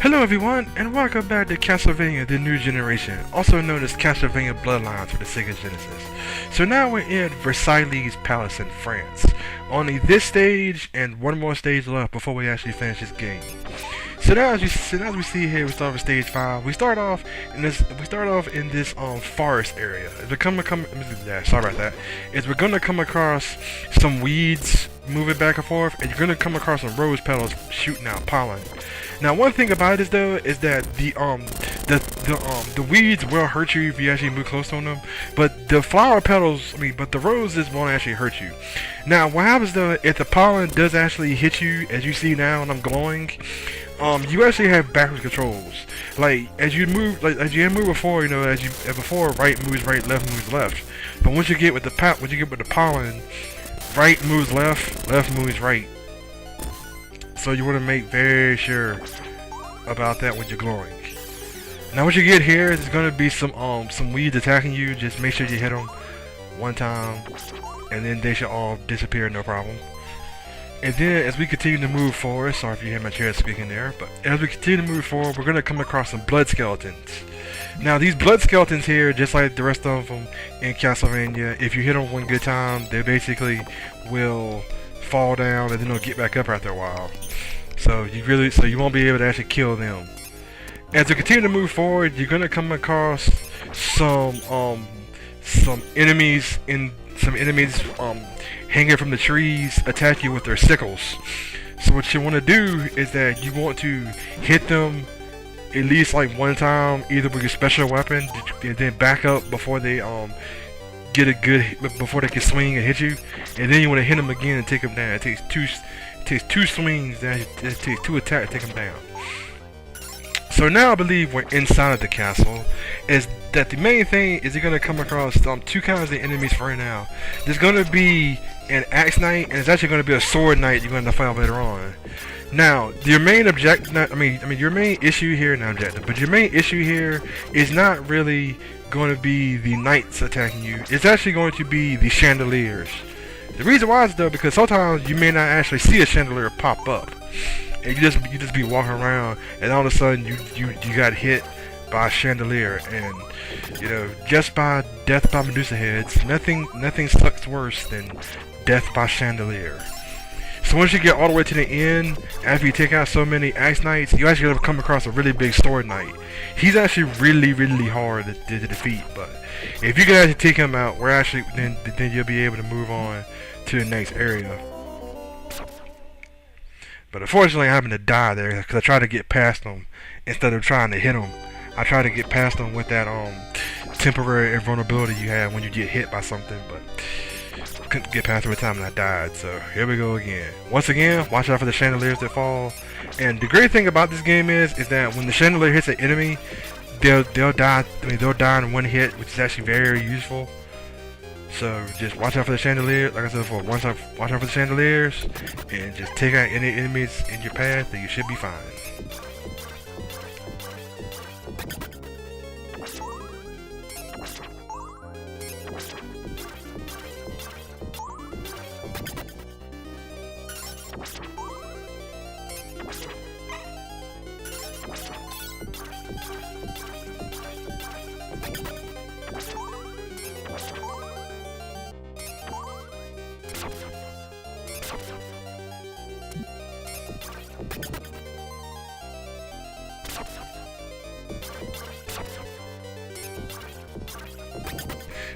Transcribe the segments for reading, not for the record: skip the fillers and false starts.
Hello everyone, and welcome back to Castlevania The New Generation, also known as Castlevania Bloodlines for the Sega Genesis. So now we're in Versailles Palace in France. Only this stage and one more stage left before we actually finish this game. So now as we see here, we start with stage 5. We start off in this forest area. As we're gonna come across some weeds moving back and forth, and you're gonna come across some rose petals shooting out pollen. Now, one thing about this though is that the weeds will hurt you if you actually move close on them, but the flower petals, but the roses won't actually hurt you. Now, what happens though, if the pollen does actually hit you, as you see now, and I'm glowing, you actually have backwards controls. Like as you move before, before right moves right, left moves left. But once you get with the pollen, right moves left, left moves right. So you want to make very sure about that when you're glowing. Now once you get here, there's gonna be some weeds attacking you. Just make sure you hit them one time, and then they should all disappear, no problem. And then as we continue to move forward, sorry if you hear my chair squeaking there, but as we continue to move forward, we're gonna come across some blood skeletons. Now these blood skeletons here, just like the rest of them in Castlevania, if you hit them one good time, they basically will fall down and then they'll get back up after a while. So you won't be able to actually kill them. As we continue to move forward, you're gonna come across some enemies hanging from the trees, attack you with their sickles. So what you want to do is that you want to hit them at least like one time, either with your special weapon, and then back up before they before they can swing and hit you, and then you want to hit them again and take them down. It takes two swings, it takes two attacks to take them down. So now I believe we're inside of the castle. Is that the main thing is you're gonna come across two kinds of enemies for right now. There's gonna be an axe knight, and it's actually gonna be a sword knight you're gonna find later on. Now, your main your main issue here, not objective, but your main issue here is not really going to be the knights attacking you. It's actually going to be the chandeliers. The reason why is though because sometimes you may not actually see a chandelier pop up, and you just be walking around, and all of a sudden you got hit by a chandelier, and just by death by Medusa heads, nothing sucks worse than death by chandelier. So once you get all the way to the end, after you take out so many axe knights, you actually gonna come across a really big sword knight. He's actually really hard to defeat, but if you can actually take him out, then you'll be able to move on to the next area. But unfortunately, I happened to die there because I tried to get past him instead of trying to hit him. I tried to get past him with that temporary invulnerability you have when you get hit by something, but couldn't get past it every time and I died. So here we go again. Once again, watch out for the chandeliers that fall. And the great thing about this game is that when the chandelier hits an enemy, they'll die. They'll die in one hit, which is actually very useful. So just watch out for the chandelier. Like I said before, watch out for the chandeliers, and just take out any enemies in your path, and you should be fine.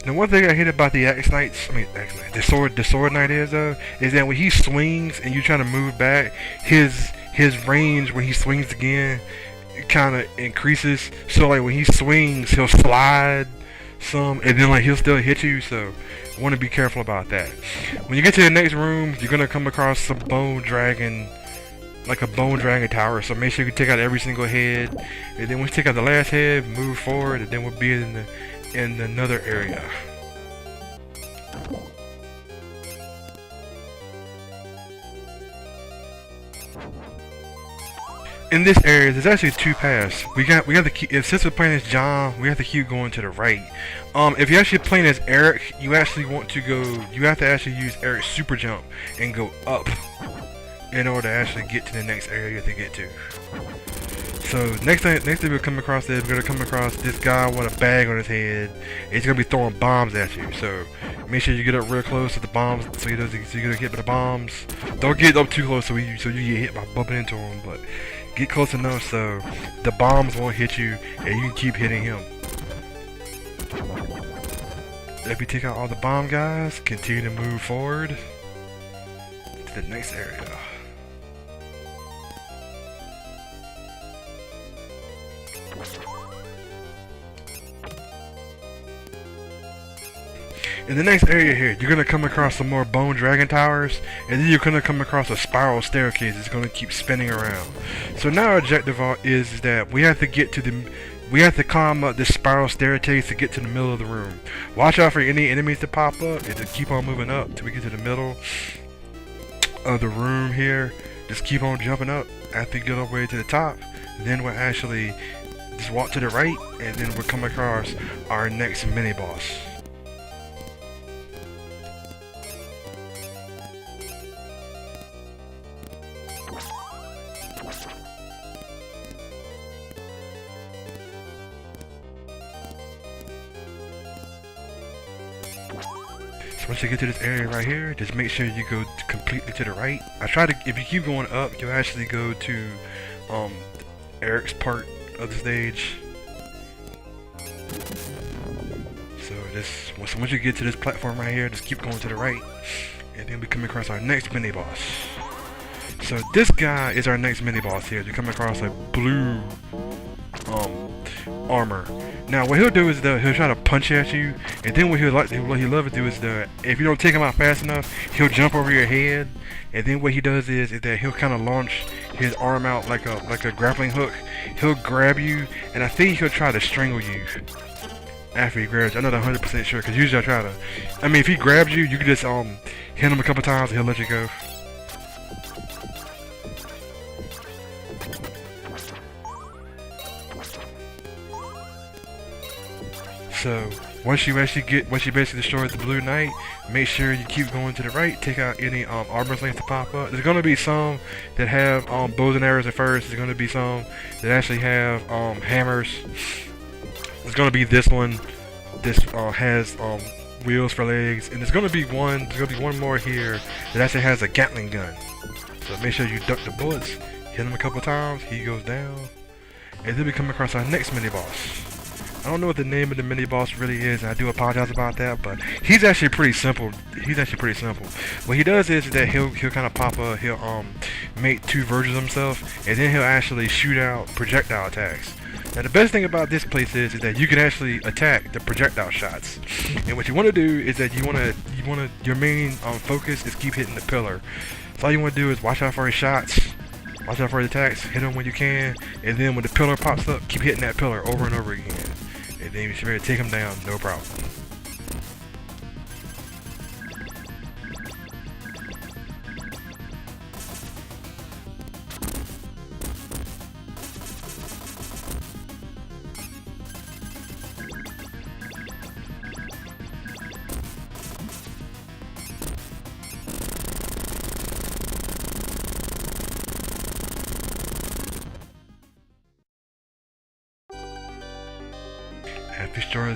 Now one thing I hate about the the sword knight is that when he swings and you're trying to move back, his range when he swings again, it kind of increases. So like when he swings, he'll slide some, and then he'll still hit you. So you want to be careful about that. When you get to the next room, you're gonna come across some bone dragon, like a bone dragon tower. So make sure you take out every single head, and then once you take out the last head, move forward, and then we'll be in another area. In this area, there's actually two paths. We have to keep, since we're playing as John, we have to keep going to the right. If you're actually playing as Eric, you have to actually use Eric's super jump and go up in order to actually get to the next area to get to. So next thing we'll come across is we're gonna come across this guy with a bag on his head. He's gonna be throwing bombs at you. So make sure you get up real close to the bombs so you don't get hit by the bombs. Don't get up too close so you get hit by bumping into him, but get close enough so the bombs won't hit you and you can keep hitting him. If you take out all the bomb guys, continue to move forward to the next area. In the next area here, you're gonna come across some more bone dragon towers, and then you're gonna come across a spiral staircase that's gonna keep spinning around. So now our objective is that we have to climb up this spiral staircase to get to the middle of the room. Watch out for any enemies to pop up, and just keep on moving up till we get to the middle of the room here. Just keep on jumping up after you get all the way to the top. Then we'll actually just walk to the right, and then we'll come across our next mini boss. So once you get to this area right here, just make sure you go completely to the right. If you keep going up, you'll actually go to Eric's part of the stage. So once you get to this platform right here, just keep going to the right, and then we come across our next mini boss. So this guy is our next mini boss here. You come across a blue armor. Now what he'll do is he'll try to punch at you, and then what he'll love to do is if you don't take him out fast enough, he'll jump over your head, and then what he does is that he'll kind of launch his arm out like a grappling hook. He'll grab you, and I think he'll try to strangle you after he grabs you. I'm not 100% sure, because usually if he grabs you, you can just hit him a couple times and he'll let you go. So once you basically destroy the Blue Knight, make sure you keep going to the right. Take out any armor slings to pop up. There's gonna be some that have bows and arrows at first. There's gonna be some that actually have hammers. There's gonna be this one. This has wheels for legs, and there's gonna be one more here that actually has a Gatling gun. So make sure you duck the bullets. Hit him a couple times. He goes down, and then we come across our next mini boss. I don't know what the name of the mini boss really is, and I do apologize about that, but he's actually pretty simple. What he does is that he'll kind of pop up, he'll make two versions of himself, and then he'll actually shoot out projectile attacks. Now the best thing about this place is that you can actually attack the projectile shots. And what you want to do is that your main focus is keep hitting the pillar. So all you want to do is watch out for his shots. Watch out for his attacks, hit him when you can, and then when the pillar pops up, keep hitting that pillar over and over again. And then you should be able to take him down, no problem.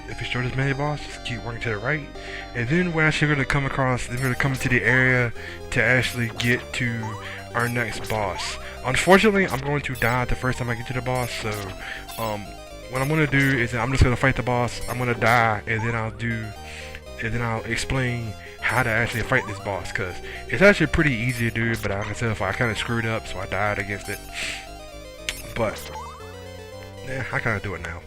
If you start this mini boss, just keep working to the right, and then we're actually going to come to the area to actually get to our next boss. Unfortunately, I'm going to die the first time I get to the boss, so what I'm going to do is I'm just going to fight the boss. I'm going to die, and then I'll explain how to actually fight this boss, because it's actually pretty easy to do, but I can tell if I kind of screwed up, so I died against it. But yeah, I kind of do it now.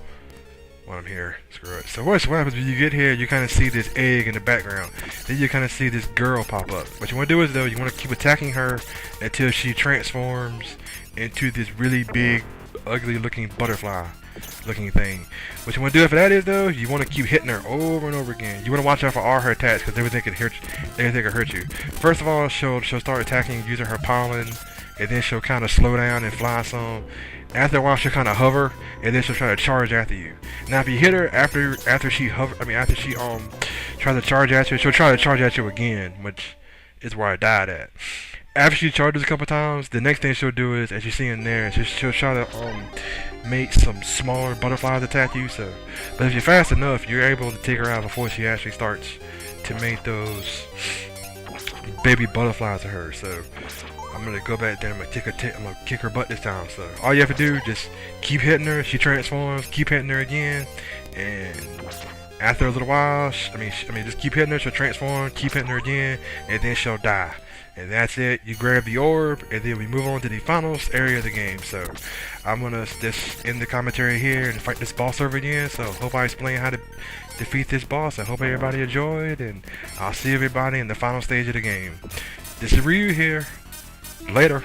While I'm here, screw it. So what happens when you get here, you kind of see this egg in the background. Then you kind of see this girl pop up. What you want to do is you want to keep attacking her until she transforms into this really big, ugly looking butterfly looking thing. What you want to do after that is you want to keep hitting her over and over again. You want to watch out for all her attacks, because everything can hurt you. First of all, she'll start attacking using her pollen, and then she'll kind of slow down and fly some. After a while, she'll kind of hover, and then she'll try to charge after you. Now, if you hit her after she tries to charge at you, she'll try to charge at you again, which is where I died at. After she charges a couple times, the next thing she'll do is, as you see in there, she'll try to make some smaller butterflies attack you. So, but if you're fast enough, you're able to take her out before she actually starts to make those baby butterflies of her. So I'm gonna go back there. I'm gonna kick her butt this time. So all you have to do, just keep hitting her. She transforms. Keep hitting her again, and after a little while, just keep hitting her. She'll transform. Keep hitting her again, and then she'll die. And that's it. You grab the orb, and then we move on to the final area of the game. So I'm gonna just end the commentary here and fight this boss over again. So hope I explained how to defeat this boss. I hope everybody enjoyed, and I'll see everybody in the final stage of the game. This is Ryu here. Later.